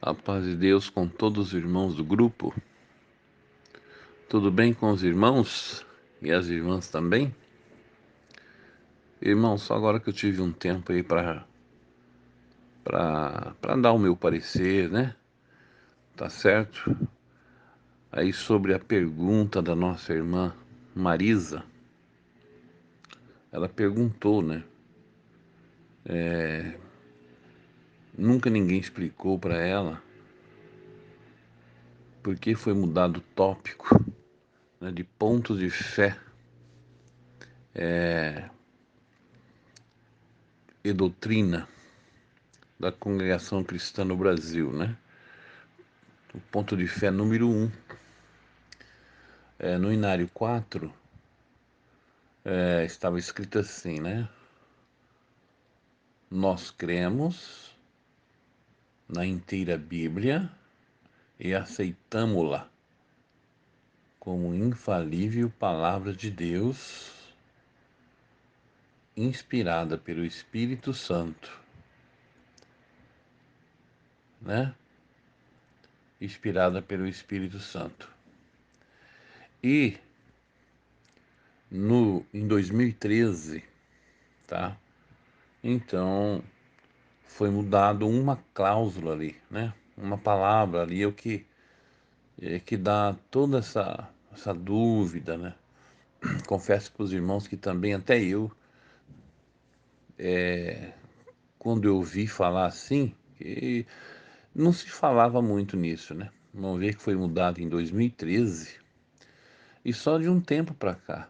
A paz de Deus com todos os irmãos do grupo. Tudo bem com os irmãos e as irmãs também? Irmão, só agora que eu tive um tempo aí para dar o meu parecer, né? Tá certo? Aí sobre a pergunta da nossa irmã Marisa, ela perguntou, né? Nunca ninguém explicou para ela por que foi mudado o tópico, né, de pontos de fé e doutrina da congregação cristã no Brasil, né? O ponto de fé número 1. No Inário 4, estava escrito assim, né? Nós cremos na inteira Bíblia e aceitamo-la como infalível palavra de Deus, inspirada pelo Espírito Santo, né? Inspirada pelo Espírito Santo. E em 2013, tá? Então foi mudado uma cláusula ali, né? Uma palavra ali, que dá toda essa dúvida, né? Confesso para os irmãos que também, até eu, quando eu ouvi falar assim, que não se falava muito nisso, né? Vamos ver que foi mudado em 2013 e só de um tempo para cá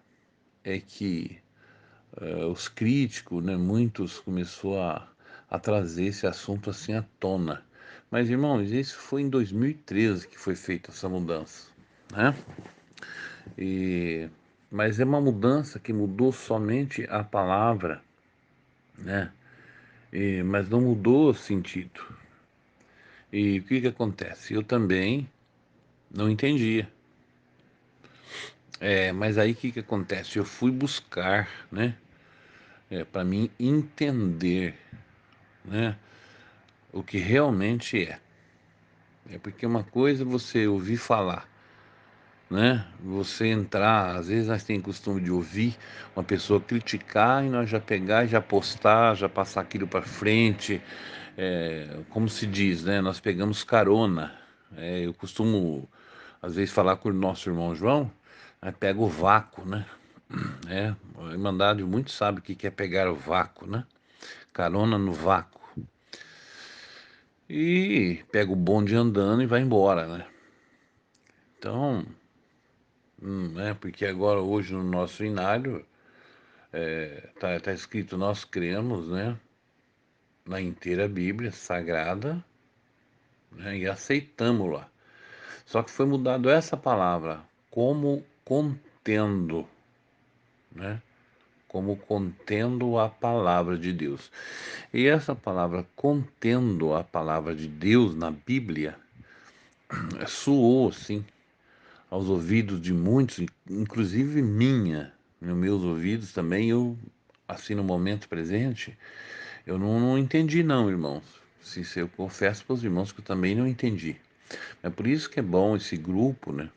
é que os críticos, né, muitos começou a trazer esse assunto assim à tona. Mas, irmãos, isso foi em 2013 que foi feita essa mudança, né? E, mas é uma mudança que mudou somente a palavra, né? Mas não mudou o sentido. E o que acontece? Eu também não entendia. Mas aí o que acontece? Eu fui buscar, né? Para mim entender, né? O que realmente é. É porque uma coisa é você ouvir falar, né? Você entrar, às vezes nós temos costume de ouvir uma pessoa criticar e nós já pegar, já postar, já passar aquilo para frente, como se diz, né? Nós pegamos carona. Eu costumo, às vezes, falar com o nosso irmão João, aí pega o vácuo, né? A Irmandade muito sabe o que é pegar o vácuo, né? Carona no vácuo. E pega o bonde andando e vai embora, né? Então, né? Porque agora, hoje, no nosso inário, tá escrito: nós cremos, né? Na inteira Bíblia Sagrada, né, e aceitamos-la. Só que foi mudado essa palavra, como contendo, né? Como contendo a palavra de Deus. E essa palavra contendo a palavra de Deus na Bíblia soou assim aos ouvidos de muitos, inclusive nos meus ouvidos também. Eu, assim, no momento presente, eu não entendi não, irmãos. Eu confesso para os irmãos que eu também não entendi. É por isso que é bom esse grupo, né?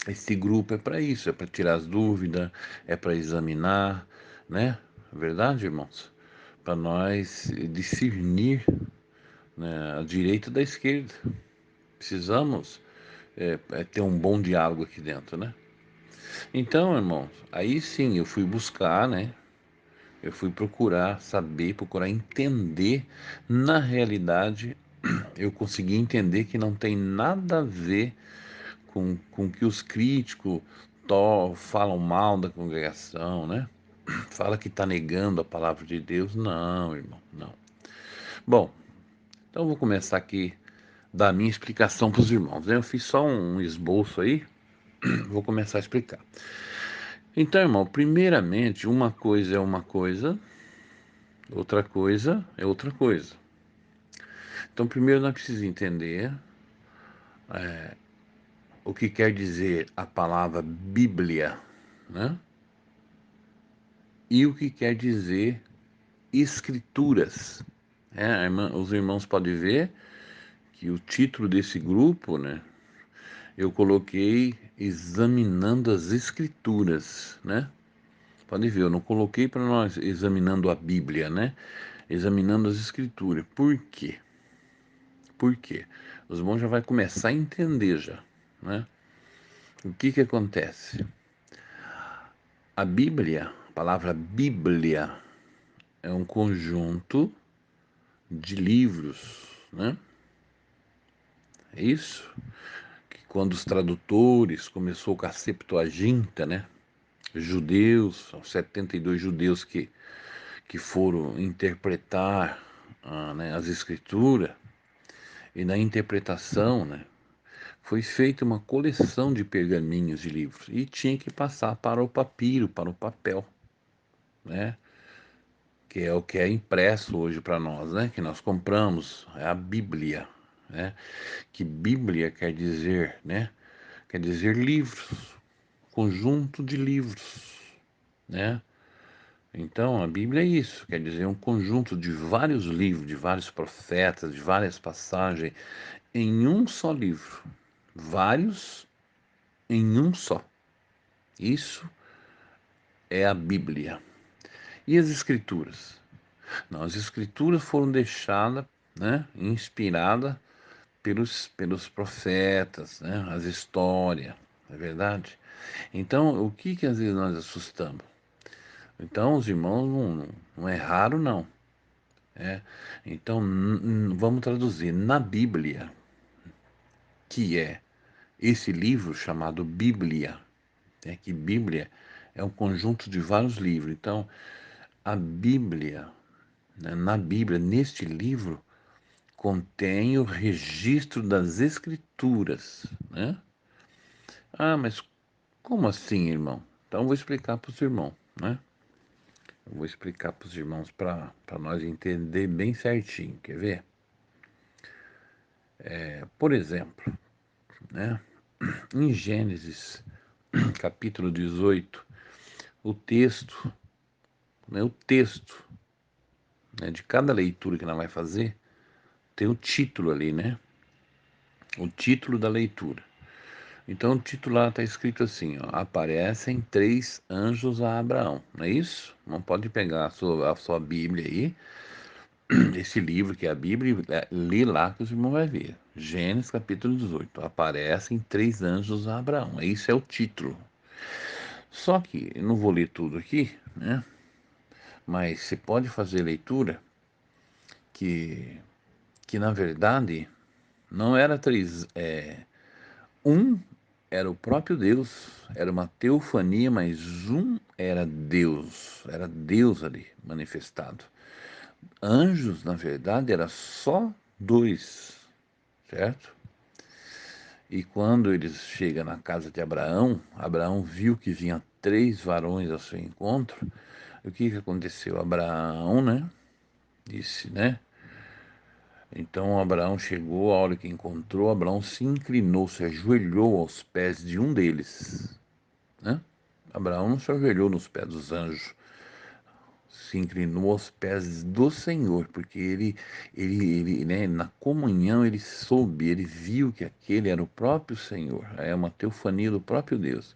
Esse grupo é para isso, é para tirar as dúvidas, é para examinar, né? É verdade, irmãos? Para nós discernir, né, a direita da esquerda. Precisamos ter um bom diálogo aqui dentro, né? Então, irmãos, aí sim eu fui buscar, né? Eu fui procurar saber, procurar entender. Na realidade, eu consegui entender que não tem nada a ver com que os críticos falam mal da congregação, né? Fala que está negando a palavra de Deus. Não, irmão, não. Bom, então eu vou começar aqui da minha explicação para os irmãos, né? Eu fiz só um esboço aí, vou começar a explicar. Então, irmão, primeiramente, uma coisa é uma coisa, outra coisa é outra coisa. Então, primeiro nós precisamos entender o que quer dizer a palavra Bíblia, né? E o que quer dizer Escrituras. Os irmãos podem ver que o título desse grupo, né, eu coloquei Examinando as Escrituras, né? Pode ver, eu não coloquei para nós examinando a Bíblia, né? Examinando as Escrituras. Por quê? Por quê? Os irmãos já vai começar a entender já, né? O que que acontece? A Bíblia, a palavra Bíblia, é um conjunto de livros, né? É isso que quando os tradutores começou com a Septuaginta, né? Judeus, são 72 judeus que foram interpretar né, as escrituras, e na interpretação, né, foi feita uma coleção de pergaminhos de livros e tinha que passar para o papiro, para o papel, né, que é o que é impresso hoje para nós, né, que nós compramos, é a Bíblia, né, que Bíblia quer dizer, né, quer dizer livros, conjunto de livros, né. Então, a Bíblia é isso, quer dizer, um conjunto de vários livros, de vários profetas, de várias passagens, em um só livro. Vários em um só. Isso é a Bíblia. E as Escrituras? Não, as Escrituras foram deixadas, né, inspiradas pelos profetas, né, as histórias, não é verdade? Então, o que que às vezes nós assustamos? Então, os irmãos não erraram, não. É. Então, vamos traduzir. Na Bíblia, que é esse livro chamado Bíblia, né, que Bíblia é um conjunto de vários livros. Então, a Bíblia, né, na Bíblia, neste livro, contém o registro das Escrituras, né? Ah, mas como assim, irmão? Então, eu vou explicar para os irmãos, né? Eu vou explicar para os irmãos para nós entender bem certinho. Quer ver? Por exemplo, né? Em Gênesis, capítulo 18, o texto, né, de cada leitura que nós vai fazer, tem o título ali, né? O título da leitura. Então o título lá está escrito assim, ó, aparecem três anjos a Abraão, não é isso? Não pode pegar a sua Bíblia aí, esse livro que é a Bíblia, e ler lá que os irmãos vão ver. Gênesis capítulo 18, aparecem três anjos a Abraão, isso é o título. Só que eu não vou ler tudo aqui, né? Mas você pode fazer leitura que, que na verdade não era três. Um era o próprio Deus, era uma teofania, mas um era Deus ali manifestado. Anjos, na verdade, era só dois, certo? E quando eles chegam na casa de Abraão, Abraão viu que vinham três varões ao seu encontro. O que que aconteceu? Abraão, né? Disse, né? Então Abraão chegou, a hora que encontrou, Abraão se inclinou, se ajoelhou aos pés de um deles, né? Abraão não se ajoelhou nos pés dos anjos, se inclinou aos pés do Senhor, porque né, na comunhão ele soube, ele viu que aquele era o próprio Senhor, é uma teofania do próprio Deus.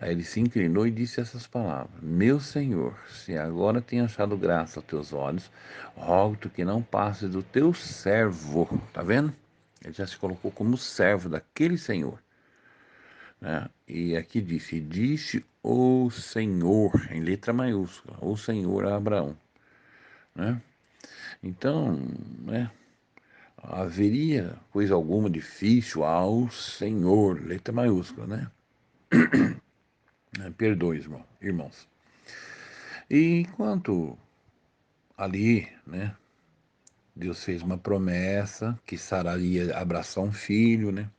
Aí ele se inclinou e disse essas palavras: Meu Senhor, se agora tenho achado graça aos teus olhos, rogo-te que não passes do teu servo. Tá vendo? Ele já se colocou como servo daquele Senhor, né? E aqui disse o Senhor, em letra maiúscula, o Senhor a Abraão, né? Então, né, haveria coisa alguma difícil ao Senhor, letra maiúscula, né? Perdoe, irmãos. E enquanto ali, né, Deus fez uma promessa que Sara ia abraçar um filho, né?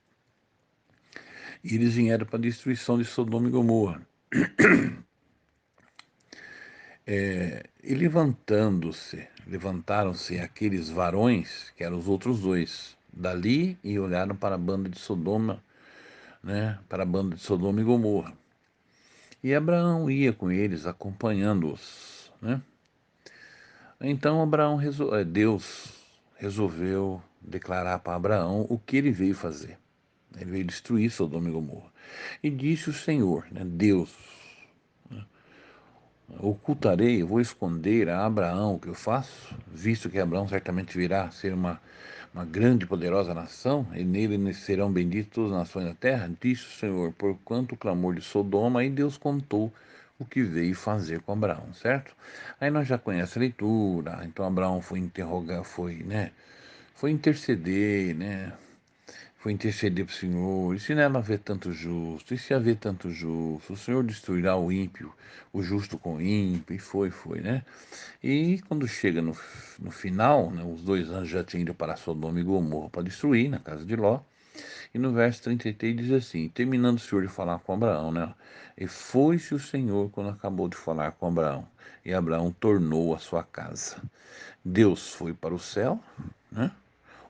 E eles vieram para a destruição de Sodoma e Gomorra. E levantaram-se aqueles varões, que eram os outros dois, dali e olharam para a banda de Sodoma, né? Para a banda de Sodoma e Gomorra. E Abraão ia com eles, acompanhando-os, né? Então Deus resolveu declarar para Abraão o que ele veio fazer. Ele veio destruir Sodoma e Gomorra. E disse o Senhor, né, Deus, ocultarei, vou esconder a Abraão o que eu faço, visto que Abraão certamente virá a ser uma grande e poderosa nação, e nele serão benditas todas as nações da terra, disse o Senhor, porquanto o clamor de Sodoma, e Deus contou o que veio fazer com Abraão, certo? Aí nós já conhecemos a leitura, então Abraão foi interrogar, foi interceder, né? Foi interceder para o Senhor, e se nela haver tanto justo, e se haver tanto justo, o Senhor destruirá o ímpio, o justo com o ímpio, e foi, né? E quando chega no final, né, os dois anjos já tinham ido para Sodoma e Gomorra para destruir, na casa de Ló, e no verso 33 diz assim, terminando o Senhor de falar com Abraão, né? E foi-se o Senhor quando acabou de falar com Abraão, e Abraão tornou a sua casa. Deus foi para o céu, né?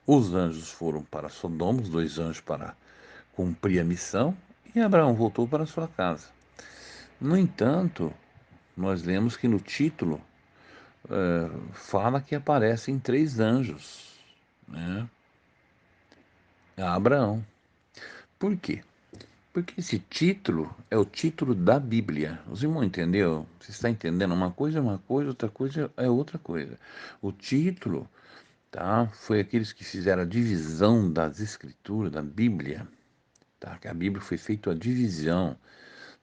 Os anjos foram para Sodoma, os dois anjos para cumprir a missão, e Abraão voltou para sua casa. No entanto, nós lemos que no título fala que aparecem três anjos, né, a Abraão. Por quê? Porque esse título é o título da Bíblia. Os irmãos entendeu? Você está entendendo? Uma coisa é uma coisa, outra coisa é outra coisa. O título, tá? Foi aqueles que fizeram a divisão das escrituras, da Bíblia, tá? Que a Bíblia foi feita a divisão,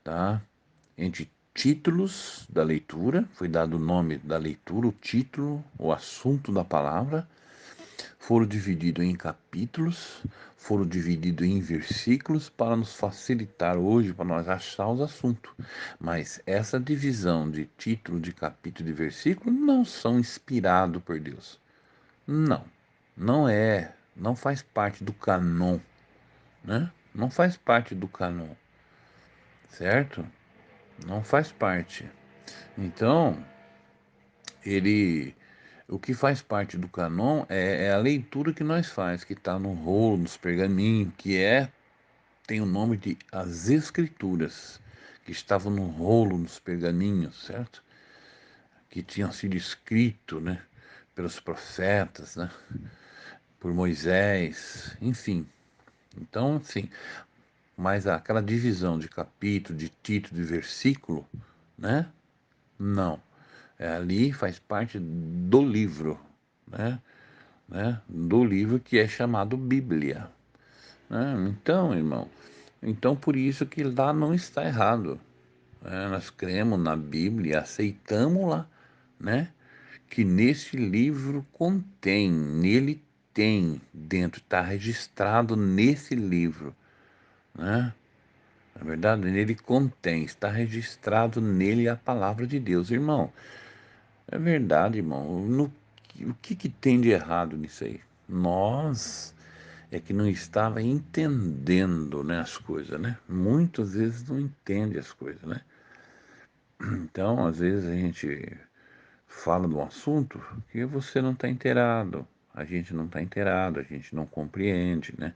tá? Entre títulos da leitura, foi dado o nome da leitura, o título, o assunto da palavra, foram divididos em capítulos, foram divididos em versículos para nos facilitar hoje, para nós achar os assuntos. Mas essa divisão de título, de capítulo e de versículo não são inspirados por Deus. Não, não é, não faz parte do canon, né? Não faz parte do canon, certo? Não faz parte. Então, ele, o que faz parte do canon é a leitura que nós faz, que está no rolo, nos pergaminhos, tem o nome de as Escrituras, que estavam no rolo, nos pergaminhos, certo? Que tinham sido escritos, né, pelos profetas, né, por Moisés, enfim. Então, assim, mas aquela divisão de capítulo, de título, de versículo, né? Não. Ali faz parte do livro, né? Do livro que é chamado Bíblia, né? Então, irmão, então por isso que lá não está errado, né? Nós cremos na Bíblia, aceitamos lá, né? Que nesse livro contém, nele tem, dentro, está registrado nesse livro, né? Na verdade, nele contém, está registrado nele a palavra de Deus, irmão. É verdade, irmão. O que tem de errado nisso aí? Nós é que não estava entendendo, né, as coisas, né? Muitas vezes não entende as coisas, né? Então, às vezes a gente fala de um assunto que você não está inteirado, a gente não está inteirado, a gente não compreende, né?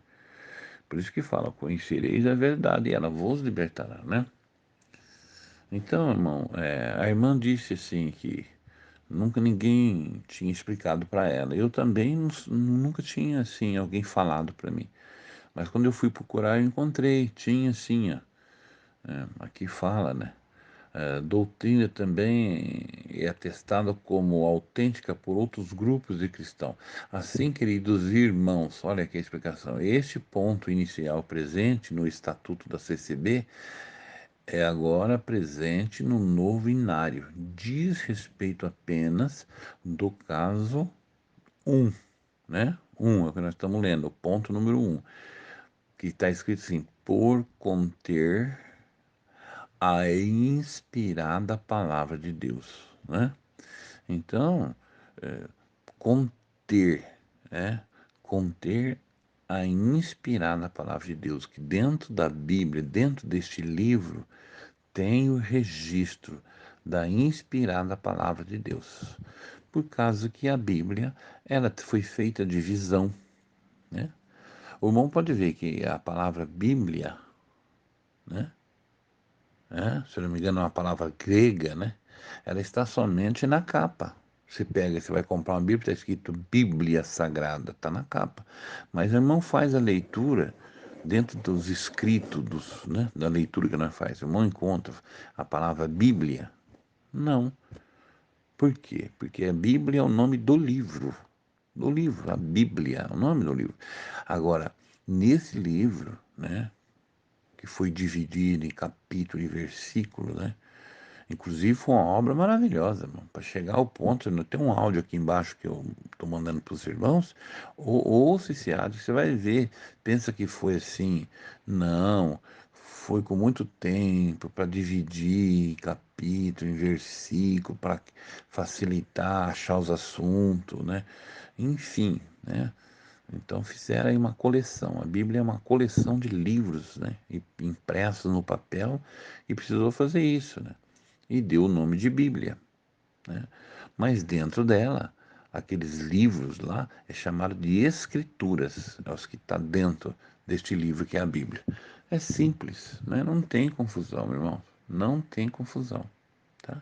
Por isso que fala, conhecereis a verdade e ela vos libertará, né? Então, irmão, a irmã disse assim que nunca ninguém tinha explicado para ela. Eu também nunca tinha assim alguém falado para mim. Mas quando eu fui procurar, eu encontrei, tinha sim, ó, aqui fala, né? Doutrina também é atestada como autêntica por outros grupos de cristãos. Assim, queridos irmãos, olha aqui a explicação. Este ponto inicial presente no Estatuto da CCB é agora presente no novo inário. Diz respeito apenas do caso um, né? É o que nós estamos lendo, o ponto número que está escrito assim, por conter a inspirada palavra de Deus, né? Então, conter, né? Conter a inspirada palavra de Deus, que dentro da Bíblia, dentro deste livro, tem o registro da inspirada palavra de Deus. Por causa que a Bíblia, ela foi feita de visão, né? O irmão pode ver que a palavra Bíblia, né? Se eu não me engano, é uma palavra grega, né? Ela está somente na capa, Você pega, você vai comprar uma Bíblia, está escrito Bíblia Sagrada, está na capa. Mas o irmão faz a leitura dentro dos escritos, né, da leitura que nós faz. O irmão encontra a palavra Bíblia? Não. Por quê? Porque a Bíblia é o nome do livro. Do livro, a Bíblia, é o nome do livro. Agora, nesse livro, né, que foi dividido em capítulo e versículo, né? Inclusive foi uma obra maravilhosa, para chegar ao ponto, não tem um áudio aqui embaixo que eu estou mandando para os irmãos, ouça esse áudio, você vai ver, pensa que foi assim, não, foi com muito tempo para dividir em capítulo, em versículo, para facilitar, achar os assuntos, né? Enfim, né? Então fizeram aí uma coleção. A Bíblia é uma coleção de livros, né? Impressos no papel e precisou fazer isso, né? E deu o nome de Bíblia, né? Mas dentro dela, aqueles livros lá é chamado de Escrituras, é os que está dentro deste livro que é a Bíblia. É simples, né? Não tem confusão, meu irmão. Não tem confusão, tá?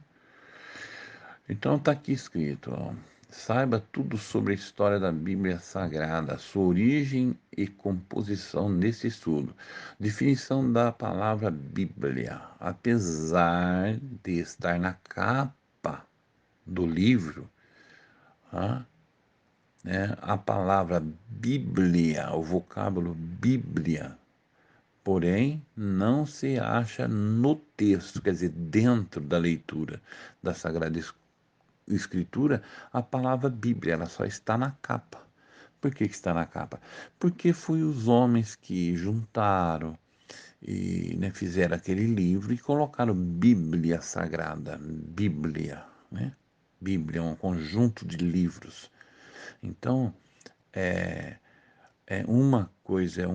Então está aqui escrito, ó, saiba tudo sobre a história da Bíblia Sagrada, sua origem e composição nesse estudo. Definição da palavra Bíblia. Apesar de estar na capa do livro, ah, né, a palavra Bíblia, o vocábulo Bíblia, porém, não se acha no texto, quer dizer, dentro da leitura da Sagrada Escritura, a palavra Bíblia, ela só está na capa. Por que está na capa? Porque foi os homens que juntaram e, né, fizeram aquele livro e colocaram Bíblia Sagrada, Bíblia, né? Bíblia é um conjunto de livros. Então, é uma coisa,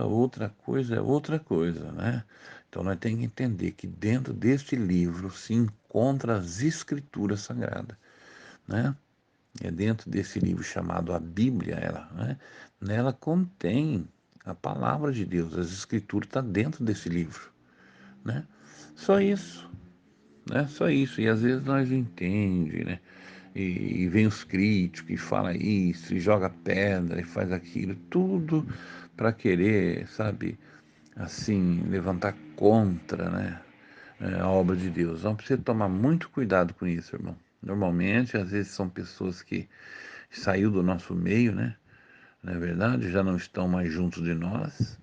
outra coisa é outra coisa, né? Então nós temos que entender que dentro deste livro se encontra as escrituras sagradas, né? É dentro desse livro chamado a Bíblia, ela, né? Nela contém a palavra de Deus, as escrituras estão dentro desse livro, né? Só isso, né? Só isso. E às vezes nós entendemos, né? E vem os críticos e fala isso, e joga pedra, e faz aquilo, tudo para querer, sabe, assim, levantar contra, né, a obra de Deus. Então precisa tomar muito cuidado com isso, irmão. Normalmente, às vezes são pessoas que saiu do nosso meio, né? Na verdade, já não estão mais juntos de nós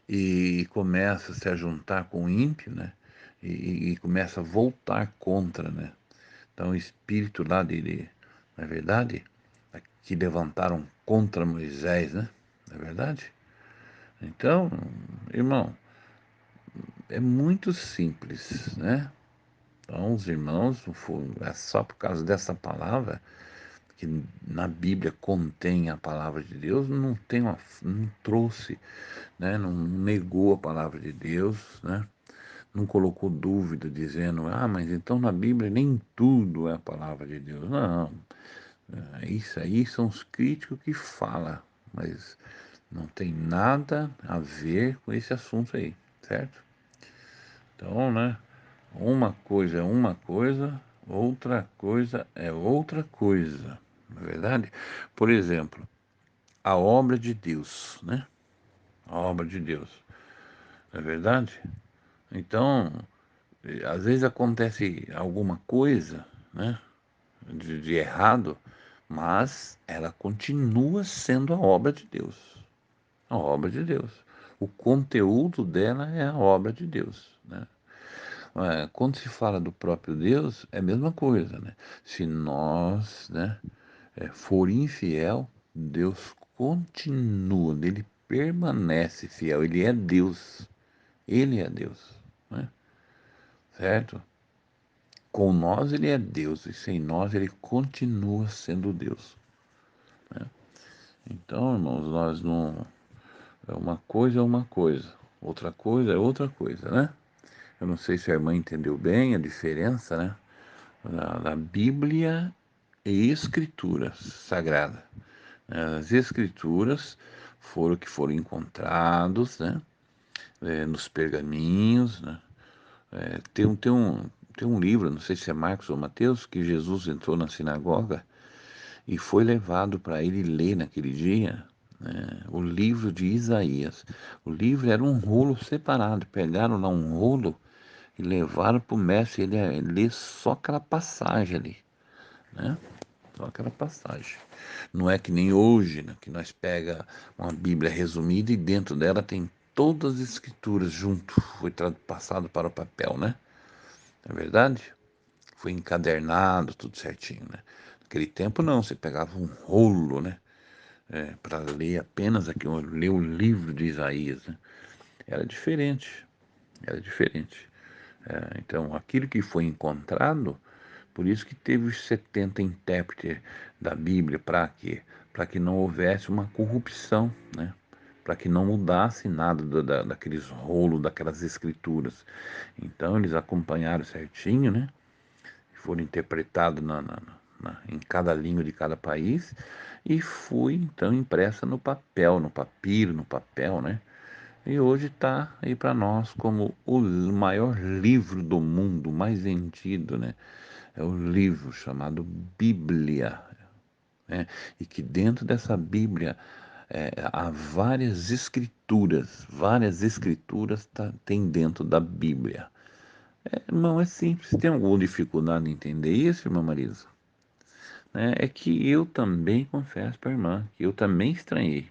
e começa a se juntar com o ímpio, né? E começa a voltar contra, né? Então, o espírito lá dele, na verdade, que levantaram contra Moisés, né? Na verdade. Então, irmão, é muito simples, né? Então, os irmãos, é só por causa dessa palavra que na Bíblia contém a palavra de Deus, não trouxe, né? Não negou a palavra de Deus, né? Não colocou dúvida dizendo, ah, mas então na Bíblia nem tudo é a palavra de Deus. Não, isso aí são os críticos que falam, mas não tem nada a ver com esse assunto aí, certo? Então, né? Uma coisa é uma coisa, outra coisa é outra coisa, não é verdade? Por exemplo, a obra de Deus, né? A obra de Deus, não é verdade? Então, às vezes acontece alguma coisa, né? De errado, mas ela continua sendo a obra de Deus. A obra de Deus. O conteúdo dela é a obra de Deus, né? Quando se fala do próprio Deus, é a mesma coisa, né? Se nós, né, for infiel, Deus continua, ele permanece fiel, ele é Deus, ele é Deus, né? Certo? Com nós ele é Deus e sem nós ele continua sendo Deus, né? Então, irmãos, nós não é uma coisa, outra coisa é outra coisa, né? Eu não sei se a irmã entendeu bem a diferença, né? Da Bíblia e Escritura Sagrada. As Escrituras foram que foram encontrados, né? Nos pergaminhos, né? Tem um livro, não sei se é Marcos ou Mateus, que Jesus entrou na sinagoga e foi levado para ele ler naquele dia, né, o livro de Isaías. O livro era um rolo separado, pegaram lá um rolo e levaram para o mestre, ele ia ler só aquela passagem ali, né? Só aquela passagem. Não é que nem hoje, né, que nós pega uma Bíblia resumida e dentro dela tem todas as escrituras junto, foi passado para o papel, né? Não é verdade? Foi encadernado, tudo certinho, né? Naquele tempo não, você pegava um rolo, né? Para ler apenas aqui, ler o livro de Isaías, né? Era diferente, era diferente. Então, aquilo que foi encontrado, por isso que teve os 70 intérpretes da Bíblia, para quê? Para que não houvesse uma corrupção, né? Para que não mudasse nada daqueles rolos, daquelas escrituras. Então, eles acompanharam certinho, né? Foram interpretados em cada língua de cada país e foi então impressa no papel, no papiro, no papel, né? E hoje está aí para nós como o maior livro do mundo, mais vendido, né? É o livro chamado Bíblia, né? E que dentro dessa Bíblia há várias escrituras tem dentro da Bíblia. Irmão, é simples. Você tem alguma dificuldade em entender isso, irmã Marisa? É que eu também confesso para a irmã que eu também estranhei.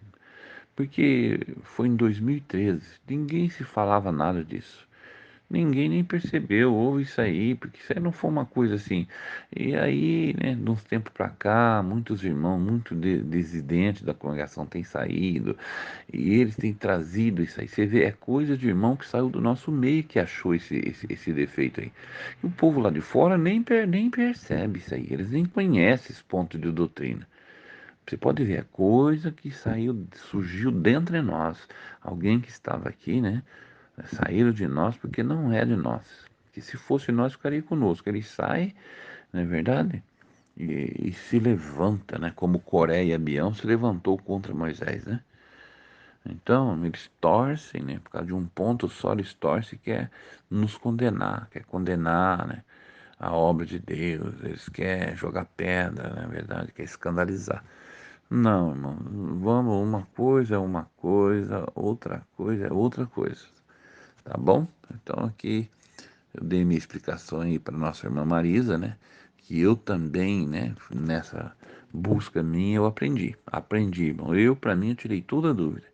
Porque foi em 2013, ninguém se falava nada disso. Ninguém nem percebeu, houve isso aí, porque isso aí não foi uma coisa assim. E aí, né, de uns tempos para cá, muitos irmãos, muitos dissidentes da congregação têm saído, e eles têm trazido isso aí. Você vê, é coisa de irmão que saiu do nosso meio que achou esse defeito aí. E o povo lá de fora nem percebe isso aí, eles nem conhecem esse ponto de doutrina. Você pode ver, é coisa que surgiu dentro de nós. Alguém que estava aqui, né? Saíram de nós porque não é de nós. Que se fosse nós, ficaria conosco. Ele sai, não é verdade? E se levanta, né? Como Coré e Abião se levantou contra Moisés, né? Então, eles torcem, né? Por causa de um ponto só, eles torcem que é nos condenar, quer condenar, né? A obra de Deus, eles querem jogar pedra, na verdade, quer escandalizar. Não, irmão, vamos, uma coisa, outra coisa é outra coisa, tá bom? Então aqui eu dei minha explicação aí para nossa irmã Marisa, né? Que eu também, né, nessa busca minha, eu aprendi, irmão. Para mim, eu tirei toda a dúvida.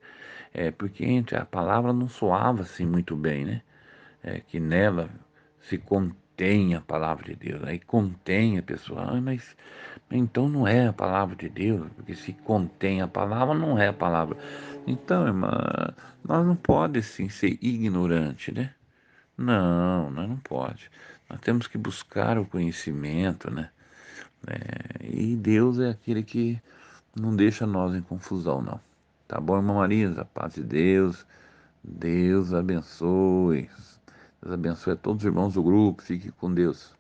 Porque a palavra não soava assim muito bem, né? Que nela se contém a palavra de Deus. Aí contém a pessoa, mas então não é a palavra de Deus, porque se contém a palavra, não é a palavra. Então, irmã, nós não pode sim ser ignorante, né? Não, nós não pode. Nós temos que buscar o conhecimento, né? E Deus é aquele que não deixa nós em confusão, não. Tá bom, irmã Marisa? Paz de Deus. Deus abençoe. Deus abençoe a todos os irmãos do grupo. Fique com Deus.